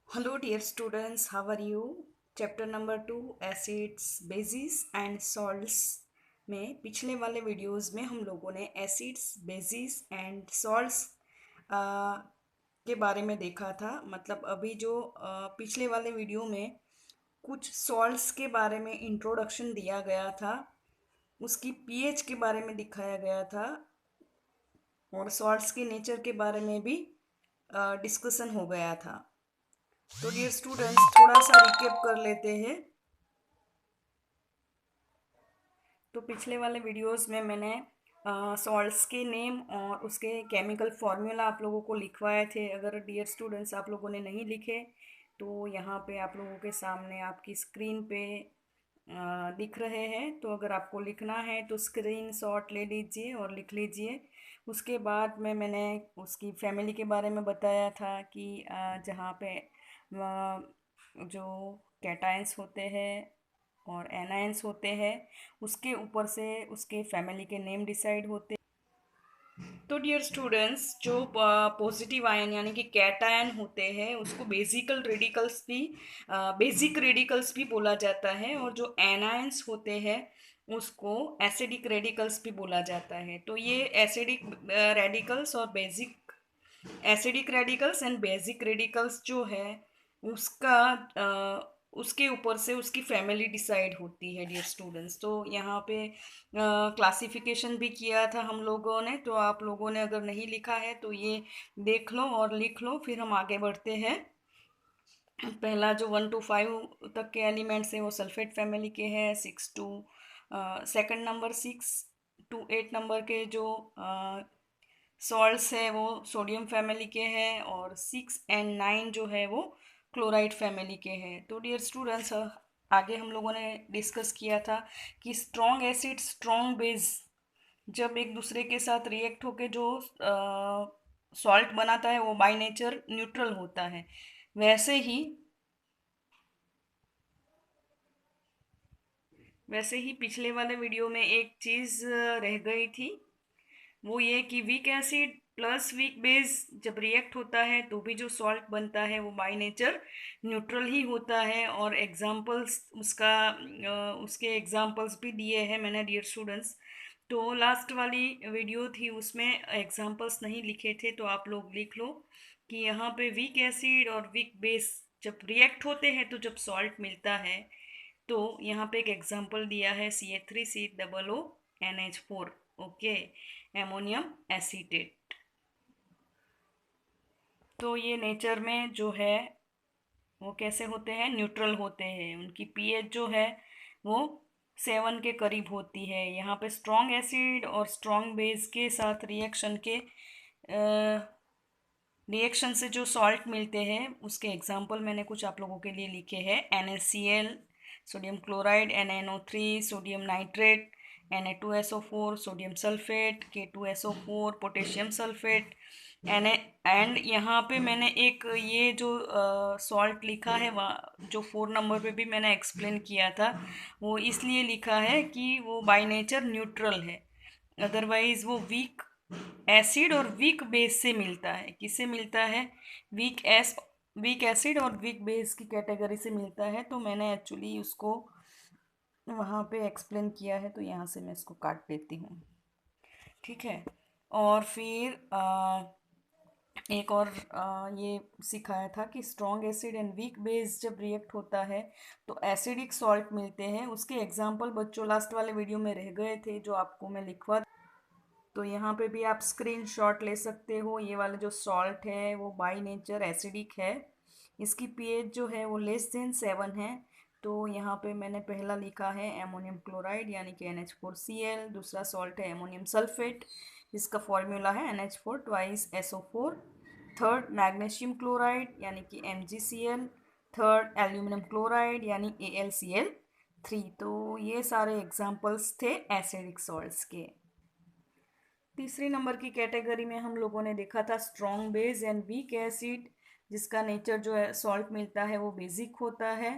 Hello dear students, how are you? Chapter number 2 acids bases and salts में पिछले वाले videos में हम लोगों ने एसिड्स बेसिस एंड सॉल्ट्स के बारे में देखा था। मतलब अभी जो पिछले वाले वीडियो में कुछ सॉल्ट्स के बारे में इंट्रोडक्शन दिया गया था, उसकी पीएच के बारे में दिखाया गया था और सॉल्ट्स के नेचर के बारे में भी डिस्कशन हो गया था। तो डियर स्टूडेंट्स, थोड़ा सा रिकेप कर लेते हैं। तो पिछले वाले वीडियोस में मैंने सॉल्ट्स के नेम और उसके केमिकल फार्मूला आप लोगों को लिखवाए थे। अगर डियर स्टूडेंट्स आप लोगों ने नहीं लिखे तो यहाँ पे आप लोगों के सामने आपकी स्क्रीन पे दिख रहे हैं। तो अगर आपको लिखना है तो स्क्रीन शॉट ले लीजिए और लिख लीजिए। उसके बाद मैंने उसकी फैमिली के बारे में बताया था कि जहाँ पे जो कैटायंस होते हैं और एनायंस होते हैं, उसके ऊपर से उसके फैमिली के नेम डिसाइड होते। तो डियर स्टूडेंट्स, जो पॉजिटिव आयन यानी कि कैटायन होते हैं उसको बेसिक रेडिकल्स भी बोला जाता है, और जो एनायंस होते हैं उसको एसिडिक रेडिकल्स भी बोला जाता है। तो ये एसिडिक रेडिकल्स और basic acidic radicals and basic radicals जो है उसका उसके ऊपर से उसकी फैमिली डिसाइड होती है डियर स्टूडेंट्स। तो यहाँ पे क्लासिफिकेशन भी किया था हम लोगों ने। तो आप लोगों ने अगर नहीं लिखा है तो ये देख लो और लिख लो, फिर हम आगे बढ़ते हैं। पहला जो 1 to 5 तक के एलिमेंट्स हैं वो सल्फेट फैमिली के हैं। 6 to second number 6 to 8 number के जो सॉल्ट्स है वो सोडियम फैमिली के हैं, और 6 and 9 जो है वो क्लोराइड फैमिली के हैं। तो डियर स्टूडेंट्स, आगे हम लोगों ने डिस्कस किया था कि स्ट्रॉन्ग एसिड स्ट्रॉन्ग बेस जब एक दूसरे के साथ रिएक्ट होके जो सॉल्ट बनाता है वो बाय नेचर न्यूट्रल होता है। वैसे ही पिछले वाले वीडियो में एक चीज़ रह गई थी, वो ये कि weak acid plus weak base जब रिएक्ट होता है तो भी जो सॉल्ट बनता है वो बाय नेचर न्यूट्रल ही होता है। और एग्जांपल्स उसके एग्जांपल्स भी दिए हैं मैंने डियर स्टूडेंट्स। तो लास्ट वाली वीडियो थी उसमें एग्जांपल्स नहीं लिखे थे, तो आप लोग लिख लो कि यहाँ पे वीक एसिड और वीक बेस जब रिएक्ट होते हैं तो जब सॉल्ट मिलता है, तो यहाँ पे एक एग्जांपल दिया है CH3COO NH4, okay, ammonium acetate. तो ये नेचर में जो है वो कैसे होते हैं, न्यूट्रल होते हैं। उनकी पीएच जो है वो 7 के करीब होती है। यहाँ पे स्ट्रॉन्ग एसिड और स्ट्रॉन्ग बेस के साथ रिएक्शन से जो सॉल्ट मिलते हैं उसके एग्जांपल मैंने कुछ आप लोगों के लिए लिखे हैं। NaCl sodium chloride, NaNO3 sodium nitrate, Na2SO4 sodium sulphate, K2SO4 potassium sulphate, and यहाँ पे मैंने एक ये जो सॉल्ट लिखा है जो 4 नंबर पे भी मैंने एक्सप्लेन किया था, वो इसलिए लिखा है कि वो बाय नेचर न्यूट्रल है। अदरवाइज वो वीक एसिड और वीक बेस से मिलता है। किससे मिलता है? वीक एसिड और वीक बेस की कैटेगरी से मिलता है। तो मैंने एक्चुअली उसको वहाँ पे एक्सप्लेन किया है, तो यहाँ से मैं इसको काट देती हूँ, ठीक है। और फिर एक और ये सिखाया था कि strong acid and weak base जब रिएक्ट होता है तो एसिडिक सॉल्ट मिलते हैं। उसके एग्जांपल बच्चों लास्ट वाले वीडियो में रह गए थे जो आपको मैं लिखवा। तो यहाँ पे भी आप स्क्रीनशॉट ले सकते हो। ये वाला जो सॉल्ट है वो बाय नेचर एसिडिक है। इसकी पीएच जो है वो <7 है। तो यहाँ पे मैंने पहला लिखा है एमोनियम क्लोराइड यानी कि NH4Cl। दूसरा सॉल्ट है एमोनियम सल्फेट, जिसका फॉर्मूला है NH4 twice SO4। Third magnesium chloride यानी कि MgCl। थर्ड एल्यूमिनियम क्लोराइड यानी AlCl3। तो ये सारे एग्जाम्पल्स थे एसिडिक सॉल्ट्स के। तीसरी नंबर की कैटेगरी में हम लोगों ने देखा था strong base and weak acid, जिसका नेचर जो है सॉल्ट मिलता है वो बेसिक होता है,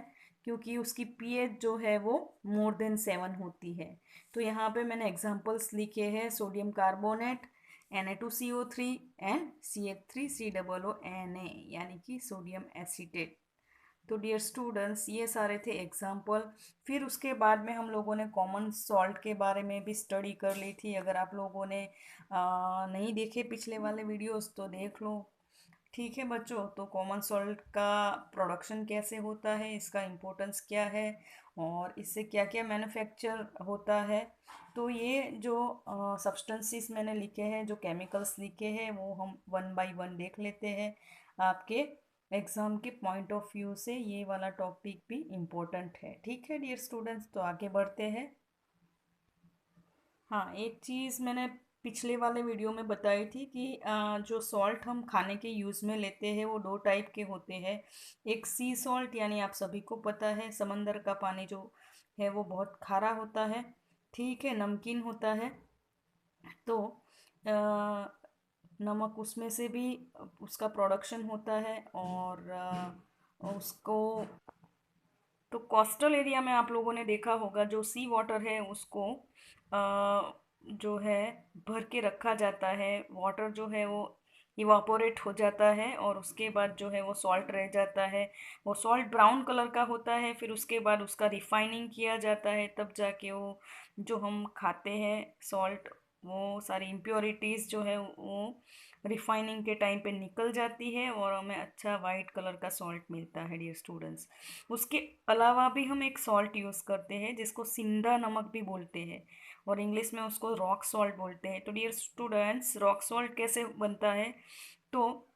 क्योंकि उसकी पीएच जो है वो मोर देन 7 होती है। तो यहाँ पे मैंने एग्जांपल्स लिखे हैं sodium carbonate Na2CO3 and CH3COO Na यानी कि सोडियम एसीटेट। तो डियर स्टूडेंट्स, ये सारे थे एग्जाम्पल। फिर उसके बाद में हम लोगों ने कॉमन सॉल्ट के बारे में भी स्टडी कर ली थी। अगर आप लोगों ने नहीं देखे पिछले वाले वीडियोस तो देख लो। ठीक है बच्चों, तो कॉमन सॉल्ट का प्रोडक्शन कैसे होता है, इसका इम्पोर्टेंस क्या है और इससे क्या क्या मैन्युफैक्चर होता है। तो ये जो सब्सटेंसेस मैंने लिखे हैं, जो केमिकल्स लिखे हैं, वो हम वन बाय वन देख लेते हैं। आपके एग्ज़ाम के पॉइंट ऑफ व्यू से ये वाला टॉपिक भी इम्पोर्टेंट है। ठीक है डियर स्टूडेंट्स, तो आगे बढ़ते हैं। हाँ, एक चीज़ मैंने पिछले वाले वीडियो में बताई थी कि जो सॉल्ट हम खाने के यूज़ में लेते हैं वो दो टाइप के होते हैं। एक सी सॉल्ट, यानी आप सभी को पता है समंदर का पानी जो है वो बहुत खारा होता है, ठीक है, नमकीन होता है। तो नमक उसमें से भी उसका प्रोडक्शन होता है और उसको तो कोस्टल एरिया में आप लोगों ने देखा होगा जो सी वाटर है उसको जो है भर के रखा जाता है। वाटर जो है वो इवापोरेट हो जाता है और उसके बाद जो है वो सॉल्ट रह जाता है। वो सॉल्ट ब्राउन कलर का होता है, फिर उसके बाद उसका रिफाइनिंग किया जाता है, तब जाके वो जो हम खाते हैं सॉल्ट, वो सारी इम्प्योरिटीज़ जो है वो रिफाइनिंग के टाइम पे निकल जाती है और हमें अच्छा वाइट कलर का सॉल्ट मिलता है डियर स्टूडेंट्स। उसके अलावा भी हम एक सॉल्ट यूज़ करते हैं जिसको सिंधा नमक भी बोलते हैं और इंग्लिश में उसको रॉक सॉल्ट बोलते हैं। तो डियर स्टूडेंट्स, रॉक सॉल्ट कैसे बनता है? तो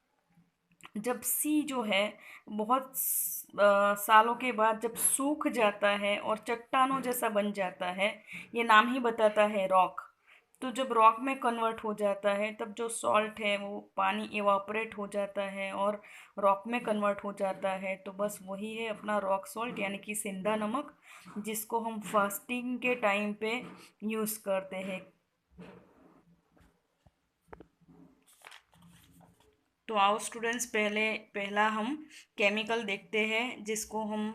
जब सी जो है बहुत सालों के बाद जब सूख जाता है और चट्टानों जैसा बन जाता है, ये नाम ही बताता है रॉक। तो जब रॉक में कन्वर्ट हो जाता है तब जो सॉल्ट है वो पानी इवापोरेट हो जाता है और रॉक में कन्वर्ट हो जाता है। तो बस वही है अपना रॉक सॉल्ट यानी कि सिंधा नमक, जिसको हम फास्टिंग के टाइम पे यूज़ करते हैं। तो आओ स्टूडेंट्स, पहला हम केमिकल देखते हैं जिसको हम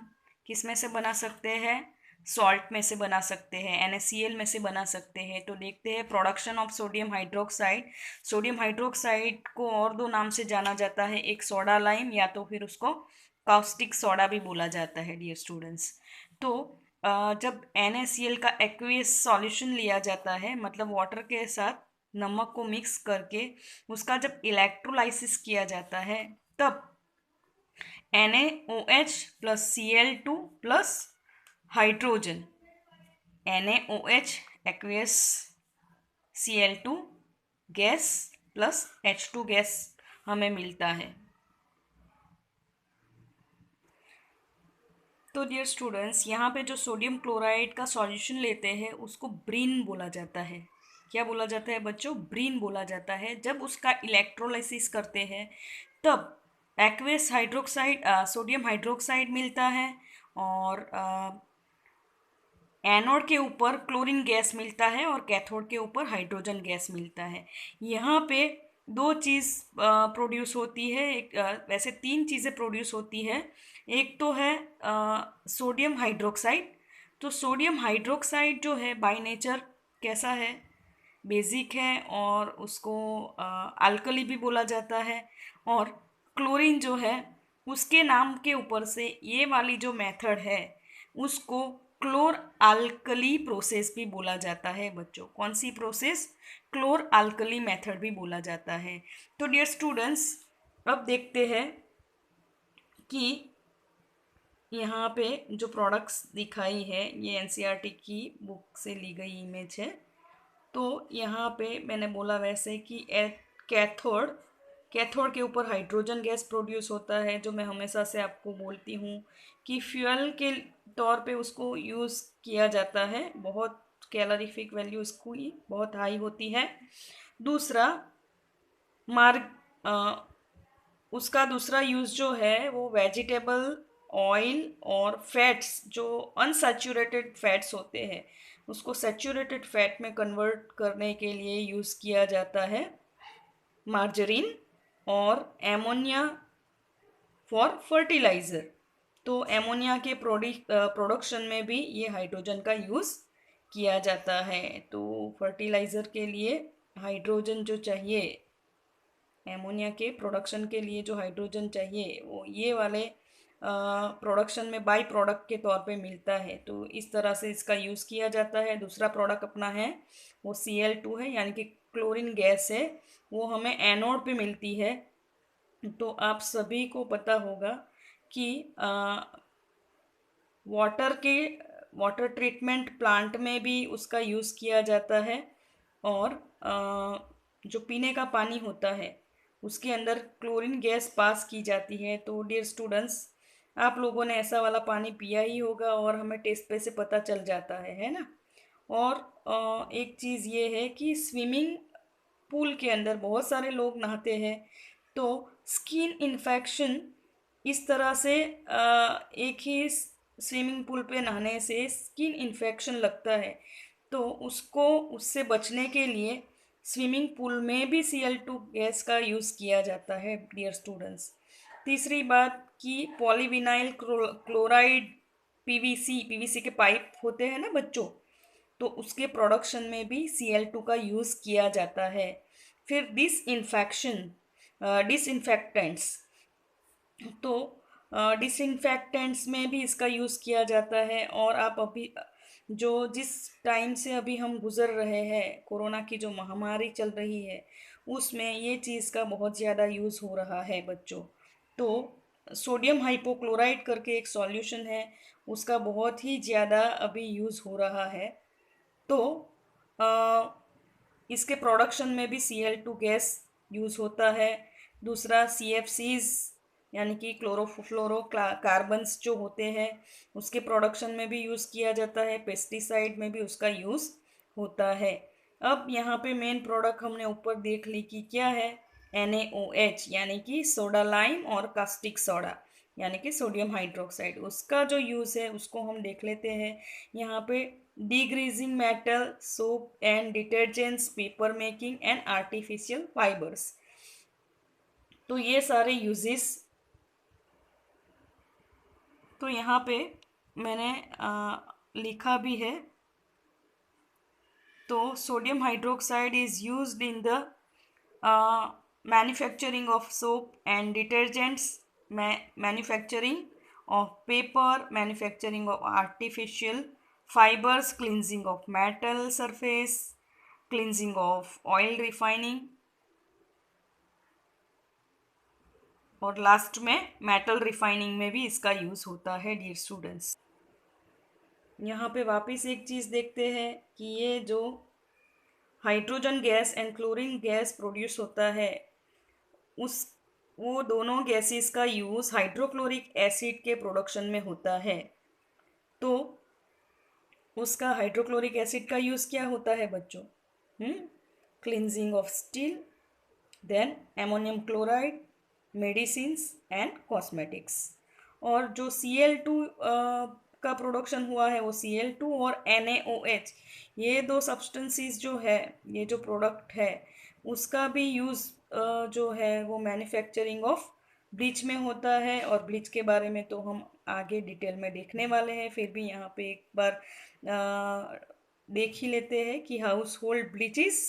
किस में से बना सकते हैं, सॉल्ट में से बना सकते हैं, NaCl में से बना सकते हैं। तो देखते हैं production of sodium hydroxide. Sodium hydroxide को और दो नाम से जाना जाता है, एक सोडा लाइम या तो फिर उसको काउस्टिक सोडा भी बोला जाता है डियर स्टूडेंट्स। तो जब NaCl का एक्वियस सॉल्यूशन लिया जाता है, मतलब वाटर के साथ नमक को मिक्स करके उसका जब इलेक्ट्रोलाइसिस किया जाता है, तब NaOH plus Cl2 plus hydrogen, NaOH aqueous, Cl2 gas plus H2 gas हमें मिलता है। तो डियर स्टूडेंट्स, यहाँ पे जो सोडियम क्लोराइड का सॉल्यूशन लेते हैं उसको ब्रीन बोला जाता है। क्या बोला जाता है बच्चों? ब्रीन बोला जाता है। जब उसका इलेक्ट्रोलाइसिस करते हैं तब एक्वेस हाइड्रोक्साइड, सोडियम हाइड्रोक्साइड मिलता है और एनोड के ऊपर क्लोरीन गैस मिलता है और कैथोड के ऊपर हाइड्रोजन गैस मिलता है। यहाँ पे दो चीज़ प्रोड्यूस होती है, एक वैसे तीन चीज़ें प्रोड्यूस होती है। एक तो है सोडियम हाइड्रोक्साइड। तो सोडियम हाइड्रोक्साइड जो है बाय नेचर कैसा है? बेसिक है और उसको अल्कली भी बोला जाता है। और क्लोरीन जो है उसके नाम के ऊपर से ये वाली जो मेथड है उसको क्लोर अल्कली प्रोसेस भी बोला जाता है बच्चों। कौन सी प्रोसेस? क्लोर अल्कली मेथड भी बोला जाता है। तो डियर स्टूडेंट्स, अब देखते हैं कि यहाँ पे जो प्रोडक्ट्स दिखाई है ये NCERT की बुक से ली गई इमेज है। तो यहाँ पे मैंने बोला वैसे कि कैथोड कैथोड के ऊपर हाइड्रोजन गैस प्रोड्यूस होता है, जो मैं हमेशा से आपको बोलती हूँ कि फ्यूल के तौर पे उसको यूज़ किया जाता है। बहुत कैलोरीफिक वैल्यू इसकी बहुत हाई होती है। दूसरा मार्ग उसका दूसरा यूज़ जो है वो वेजिटेबल ऑयल और फैट्स, जो अनसैचुरेटेड फैट्स होते हैं उसको सैचुरेटेड फैट में कन्वर्ट करने के लिए यूज़ किया जाता है मार्जरीन। और एमोनिया फॉर फर्टिलाइज़र। तो एमोनिया के प्रोडक्शन में भी ये हाइड्रोजन का यूज़ किया जाता है। तो फर्टिलाइज़र के लिए हाइड्रोजन जो चाहिए, एमोनिया के प्रोडक्शन के लिए जो हाइड्रोजन चाहिए वो ये वाले प्रोडक्शन में बाई प्रोडक्ट के तौर पे मिलता है। तो इस तरह से इसका यूज़ किया जाता है। दूसरा प्रोडक्ट अपना है वो Cl2 है, यानी कि क्लोरीन गैस है, वो हमें एनोड पे मिलती है। तो आप सभी को पता होगा कि वाटर के वाटर ट्रीटमेंट प्लांट में भी उसका यूज़ किया जाता है। और जो पीने का पानी होता है उसके अंदर क्लोरीन गैस पास की जाती है। तो डियर स्टूडेंट्स, आप लोगों ने ऐसा वाला पानी पिया ही होगा और हमें टेस्ट पे से पता चल जाता है ना। और एक चीज़ ये है कि स्विमिंग पूल के अंदर बहुत सारे लोग नहाते हैं, तो स्किन इन्फेक्शन इस तरह से एक ही स्विमिंग पूल पे नहाने से स्किन इन्फेक्शन लगता है। तो उसको उससे बचने के लिए स्विमिंग पूल में भी Cl2 गैस का यूज़ किया जाता है डियर स्टूडेंट्स। तीसरी बात कि पॉलीविनाइल क्लोराइड, पीवीसी के पाइप होते हैं ना बच्चों, तो उसके प्रोडक्शन में भी Cl2 का यूज़ किया जाता है। फिर डिसइंफेक्टेंट्स, तो डिसइंफेक्टेंट्स में भी इसका यूज़ किया जाता है। और आप अभी जो जिस टाइम से अभी हम गुज़र रहे हैं, कोरोना की जो महामारी चल रही है, उसमें ये चीज़ का बहुत ज़्यादा यूज़ हो रहा है बच्चों। तो सोडियम हाइपोक्लोराइट करके एक सॉल्यूशन है, उसका बहुत ही ज़्यादा अभी यूज़ हो रहा है। तो इसके प्रोडक्शन में भी Cl2 गैस यूज़ होता है। दूसरा CFCs, यानी कि क्लोरोफ्लोरो कार्बन्स जो होते हैं, उसके प्रोडक्शन में भी यूज़ किया जाता है। पेस्टिसाइड में भी उसका यूज़ होता है। अब यहाँ पे मेन प्रोडक्ट हमने ऊपर देख ली कि क्या है, NaOH, यानी कि सोडा लाइम और कास्टिक सोडा, यानी कि सोडियम हाइड्रोक्साइड। उसका जो यूज़ है उसको हम देख लेते हैं। यहाँ पे degreasing metal, soap and detergents, paper making and artificial fibres. तो ये सारे यूजेस तो यहाँ पे मैंने लिखा भी है। तो sodium hydroxide is used in the manufacturing of soap and detergents, manufacturing of paper, manufacturing of artificial fibers, cleansing of metal surface, cleansing of oil refining, और लास्ट में मेटल रिफाइनिंग में भी इसका यूज़ होता है डियर स्टूडेंट्स। यहाँ पे वापस एक चीज़ देखते हैं कि ये जो hydrogen gas and chlorine gas produce होता है, उस वो दोनों गैसेस का यूज़ हाइड्रोक्लोरिक एसिड के प्रोडक्शन में होता है। तो उसका हाइड्रोक्लोरिक एसिड का यूज़ क्या होता है बच्चों? Cleansing of steel, then ammonium chloride, medicines and cosmetics. और जो Cl2 का प्रोडक्शन हुआ है वो Cl2 और NaOH, ये दो सब्सटेंसेस जो है, ये जो प्रोडक्ट है उसका भी यूज़ जो है वो मैन्युफैक्चरिंग ऑफ ब्लीच में होता है। और ब्लीच के बारे में तो हम आगे डिटेल में देखने वाले हैं, फिर भी यहाँ पे एक बार देख ही लेते हैं कि household bleaches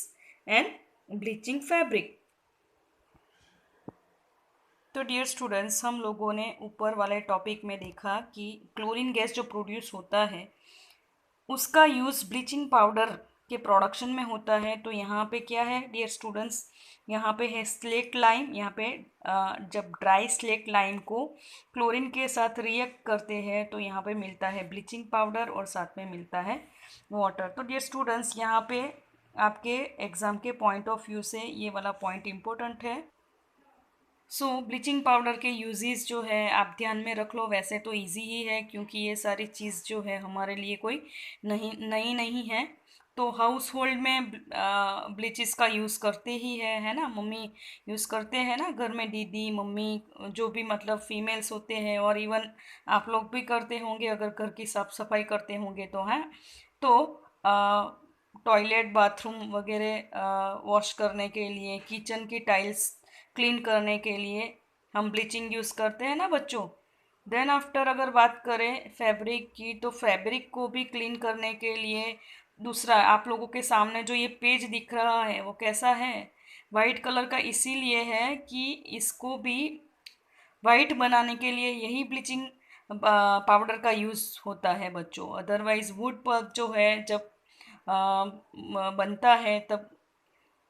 and bleaching fabric. तो डियर स्टूडेंट्स, हम लोगों ने ऊपर वाले टॉपिक में देखा कि क्लोरीन गैस जो प्रोड्यूस होता है उसका यूज़ ब्लीचिंग पाउडर के प्रोडक्शन में होता है। तो यहाँ पे क्या है डियर स्टूडेंट्स, यहाँ पे है स्लेट लाइम। यहाँ पे जब ड्राई स्लेट लाइम को क्लोरीन के साथ रिएक्ट करते हैं तो यहाँ पे मिलता है ब्लीचिंग पाउडर और साथ में मिलता है वाटर। तो डियर स्टूडेंट्स, यहाँ पे आपके एग्ज़ाम के पॉइंट ऑफ व्यू से ये वाला पॉइंट इम्पोर्टेंट है। ब्लीचिंग पाउडर के यूजेस जो है आप ध्यान में रख लो। वैसे तो इजी ही है क्योंकि ये सारी चीज़ जो है हमारे लिए कोई नहीं है। तो हाउस होल्ड में ब्लीचिस का यूज़ करते ही है ना, मम्मी यूज़ करते हैं ना घर में, दीदी मम्मी जो भी मतलब फीमेल्स होते हैं, और इवन आप लोग भी करते होंगे अगर घर की साफ़ सफाई करते होंगे तो हैं। तो टॉयलेट बाथरूम वगैरह वॉश करने के लिए, किचन की टाइल्स क्लीन करने के लिए हम ब्लीचिंग यूज़ करते हैं ना बच्चों। देन आफ्टर अगर बात करें फैब्रिक की, तो फैब्रिक को भी क्लीन करने के लिए दूसरा, आप लोगों के सामने जो ये पेज दिख रहा है वो कैसा है, वाइट कलर का इसीलिए है कि इसको भी वाइट बनाने के लिए यही ब्लीचिंग पाउडर का यूज़ होता है बच्चों। अदरवाइज वुड पल्प जो है जब बनता है तब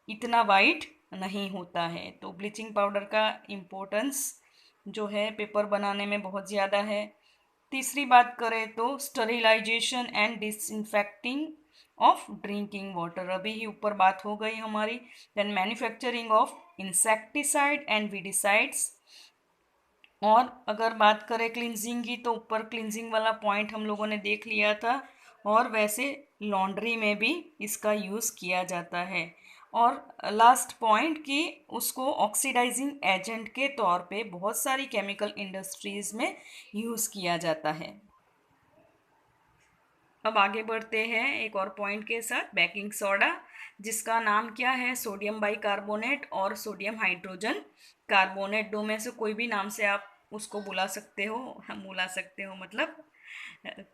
इतना वाइट नहीं होता है। तो ब्लीचिंग पाउडर का इम्पोर्टेंस जो है पेपर बनाने में बहुत ज़्यादा है। तीसरी बात करें तो sterilisation and disinfecting of drinking water, अभी ही ऊपर बात हो गई हमारी। Then manufacturing of insecticide and weedicides. और अगर बात करें क्लिनजिंग की तो ऊपर क्लिनजिंग वाला पॉइंट हम लोगों ने देख लिया था। और वैसे लॉन्ड्री में भी इसका यूज़ किया जाता है। और लास्ट पॉइंट कि उसको ऑक्सीडाइजिंग एजेंट के तौर पे बहुत सारी केमिकल इंडस्ट्रीज़ में यूज़ किया जाता है। अब आगे बढ़ते हैं एक और पॉइंट के साथ, बेकिंग सोडा, जिसका नाम क्या है, सोडियम बाइकार्बोनेट और सोडियम हाइड्रोजन कार्बोनेट। दो में से कोई भी नाम से आप उसको बुला सकते हो, हम बुला सकते हो मतलब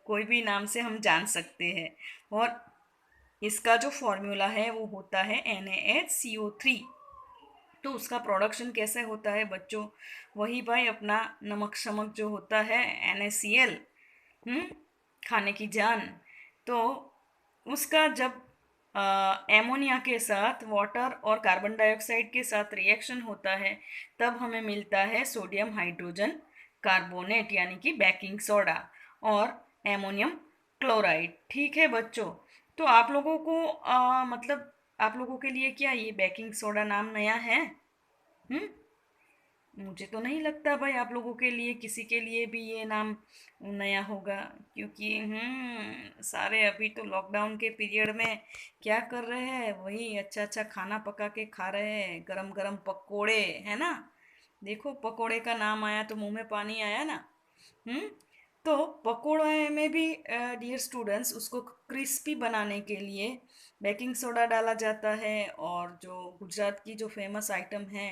कोई भी नाम से हम जान सकते हैं। और इसका जो फॉर्मूला है वो होता है NaHCO3। तो उसका प्रोडक्शन कैसे होता है बच्चों, वही भाई अपना नमक शमक जो होता है NaCl, खाने की जान। तो उसका जब एमोनिया के साथ वाटर और कार्बन डाइऑक्साइड के साथ रिएक्शन होता है तब हमें मिलता है सोडियम हाइड्रोजन कार्बोनेट यानी कि बेकिंग सोडा और एमोनियम क्लोराइड। ठीक है बच्चों। तो आप लोगों को मतलब आप लोगों के लिए क्या ये बेकिंग सोडा नाम नया है? हम्म मुझे तो नहीं लगता भाई आप लोगों के लिए किसी के लिए भी ये नाम नया होगा, क्योंकि सारे अभी तो लॉकडाउन के पीरियड में क्या कर रहे हैं, वही अच्छा अच्छा खाना पका के खा रहे हैं, गरम गरम पकोड़े, है ना। देखो पकोड़े का नाम आया तो मुंह में पानी आया ना। हम्म तो पकोड़े में भी डियर स्टूडेंट्स उसको क्रिस्पी बनाने के लिए बेकिंग सोडा डाला जाता है। और जो गुजरात की जो फेमस आइटम है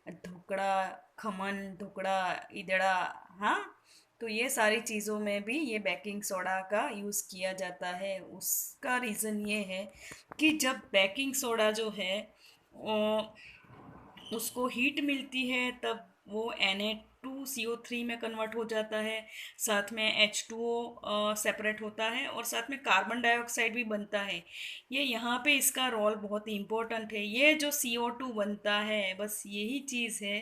ढोकड़ा, खमन ढोकड़ा, ईदड़ा, हाँ, तो ये सारी चीज़ों में भी ये बेकिंग सोडा का यूज़ किया जाता है। उसका रीज़न ये है कि जब बेकिंग सोडा जो है उसको हीट मिलती है तब वो Na2CO3 में कन्वर्ट हो जाता है, साथ में H2O सेपरेट होता है और साथ में कार्बन डाइऑक्साइड भी बनता है। ये यहाँ पे इसका रोल बहुत ही इम्पोर्टेंट है। ये जो CO2 बनता है बस यही चीज़ है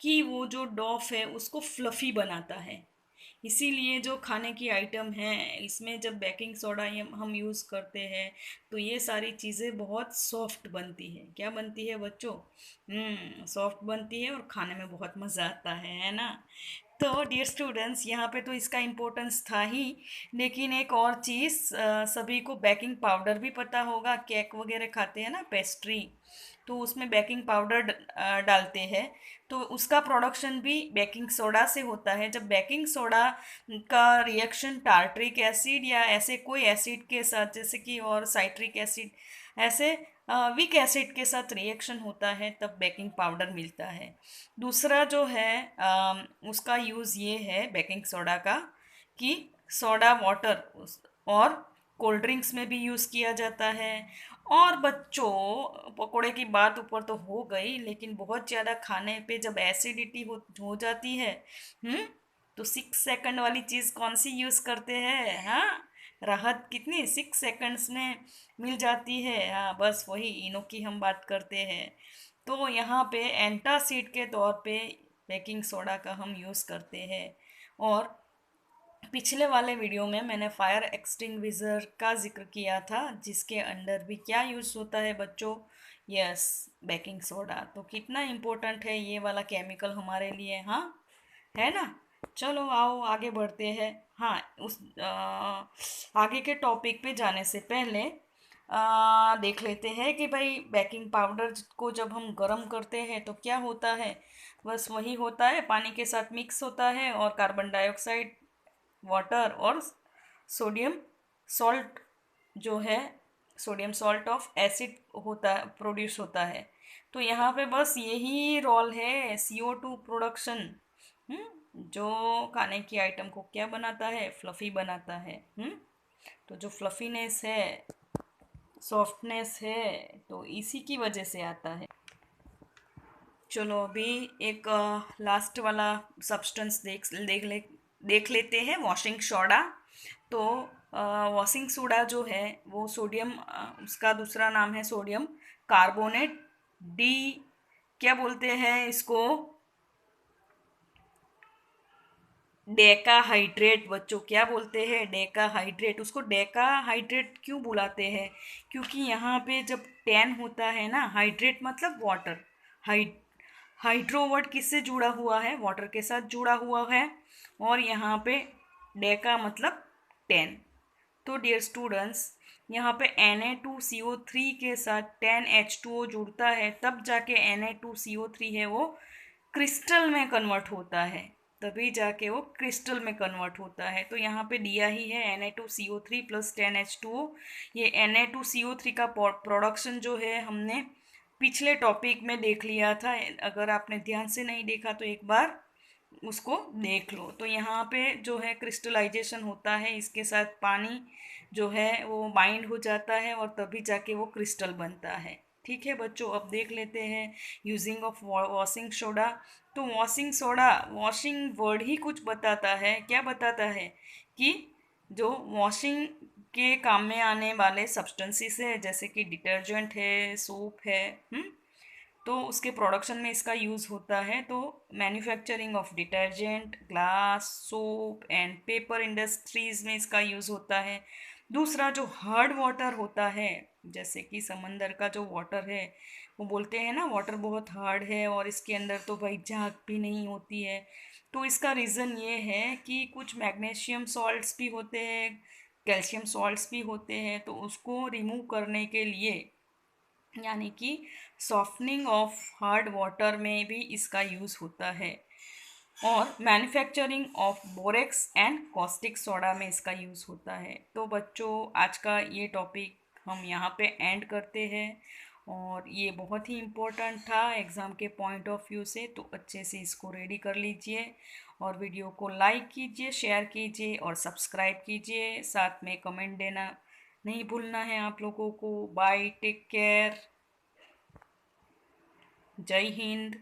कि वो जो डॉफ है उसको फ्लफ़ी बनाता है। इसीलिए जो खाने की आइटम है इसमें जब बेकिंग सोडा ये हम यूज़ करते हैं तो ये सारी चीज़ें बहुत सॉफ्ट बनती है। क्या बनती है बच्चों? सॉफ्ट बनती है और खाने में बहुत मज़ा आता है ना। तो डियर स्टूडेंट्स यहाँ पे तो इसका इम्पोर्टेंस था ही, लेकिन एक और चीज़, सभी को बेकिंग पाउडर भी पता होगा, केक वगैरह खाते हैं ना, पेस्ट्री, तो उसमें बेकिंग पाउडर डालते हैं। तो उसका प्रोडक्शन भी बेकिंग सोडा से होता है। जब बेकिंग सोडा का रिएक्शन टार्ट्रिक एसिड या ऐसे कोई एसिड के साथ, जैसे कि और साइट्रिक एसिड, ऐसे वीक एसिड के साथ रिएक्शन होता है तब बेकिंग पाउडर मिलता है। दूसरा जो है उसका यूज़ ये है बेकिंग सोडा का कि सोडा वाटर और कोल्ड ड्रिंक्स में भी यूज़ किया जाता है। और बच्चों पकोड़े की बात ऊपर तो हो गई, लेकिन बहुत ज़्यादा खाने पे जब एसिडिटी हो जाती है, हम्म तो 6 सेकंड वाली चीज़ कौन सी यूज़ करते हैं? हाँ, राहत कितनी 6 सेकंड्स में मिल जाती है। हाँ, बस वही इनो की हम बात करते हैं। तो यहाँ पे एंटासिड के तौर पे बेकिंग सोडा का हम यूज़ करते हैं। और पिछले वाले वीडियो में मैंने फायर एक्सटिंग्विशर का जिक्र किया था, जिसके अंडर भी क्या यूज़ होता है बच्चों? Yes, baking soda. तो कितना इम्पोर्टेंट है ये वाला केमिकल हमारे लिए, हाँ, है ना। चलो आओ आगे बढ़ते हैं। हाँ, आगे के टॉपिक पे जाने से पहले देख लेते हैं कि भाई बेकिंग पाउडर को जब हम गर्म करते हैं तो क्या होता है। बस वही होता है, पानी के साथ मिक्स होता है और कार्बन डाइऑक्साइड, वाटर और सोडियम सॉल्ट जो है, सोडियम सॉल्ट ऑफ एसिड होता है, प्रोड्यूस होता है। तो यहाँ पे बस यही रोल है CO2 प्रोडक्शन, जो खाने की आइटम को क्या बनाता है, फ्लफ़ी बनाता है। तो जो फ्लफीनेस है सॉफ्टनेस है तो इसी की वजह से आता है। चलो अभी एक लास्ट वाला सब्सटेंस देख लेते हैं, वॉशिंग सोडा। तो वॉशिंग सोडा जो है वो सोडियम, उसका दूसरा नाम है सोडियम कार्बोनेट, डी, क्या बोलते हैं इसको, डेका हाइड्रेट। बच्चों क्या बोलते हैं, डेका हाइड्रेट। उसको डेका हाइड्रेट क्यों बुलाते हैं, क्योंकि यहाँ पे जब टेन होता है ना, हाइड्रेट मतलब वाटर, हाइड हाइड्रो वर्ड किससे जुड़ा हुआ है, वाटर के साथ जुड़ा हुआ है। और यहाँ पे डेका मतलब टेन। तो डियर स्टूडेंट्स, यहाँ पे Na2CO3 के साथ 10H2O जुड़ता है, तब जाके Na2CO3 है वो क्रिस्टल में कन्वर्ट होता है, तभी जाके वो क्रिस्टल में कन्वर्ट होता है। तो यहाँ पे दिया ही है Na2CO3 प्लस 10H2O। ये Na2CO3 का प्रोडक्शन जो है हमने पिछले टॉपिक में देख लिया था, अगर आपने ध्यान से नहीं देखा तो एक बार उसको देख लो। तो यहाँ पे जो है क्रिस्टलाइजेशन होता है, इसके साथ पानी जो है वो बाइंड हो जाता है और तभी जाके वो क्रिस्टल बनता है। ठीक है बच्चों, अब देख लेते हैं यूजिंग ऑफ वॉशिंग सोडा। तो वॉशिंग सोडा, वॉशिंग वर्ड ही कुछ बताता है, क्या बताता है कि जो वॉशिंग के काम में आने वाले सब्सटेंसेस है, जैसे कि डिटर्जेंट है, सोप है, तो उसके प्रोडक्शन में इसका यूज़ होता है। तो manufacturing of detergent, glass, soap and paper industries में इसका यूज़ होता है। दूसरा जो हार्ड वाटर होता है, जैसे कि समंदर का जो वाटर है, वो बोलते हैं ना वाटर बहुत हार्ड है और इसके अंदर तो भाई झाग भी नहीं होती है। तो इसका रीज़न ये है कि कुछ मैग्नीशियम सॉल्ट्स भी होते हैं, कैल्शियम सॉल्ट्स भी होते हैं, तो उसको रिमूव करने के लिए, यानी कि सॉफ्टनिंग ऑफ हार्ड वाटर में भी इसका यूज़ होता है। और manufacturing of borax and caustic soda में इसका यूज़ होता है। तो बच्चों आज का ये टॉपिक हम यहाँ पे एंड करते हैं, और ये बहुत ही इम्पोर्टेंट था एग्ज़ाम के पॉइंट ऑफ व्यू से, तो अच्छे से इसको रेडी कर लीजिए और वीडियो को लाइक कीजिए, शेयर कीजिए और सब्सक्राइब कीजिए। साथ में कमेंट देना नहीं भूलना है आप लोगों को। बाय, टेक केयर, जय हिंद।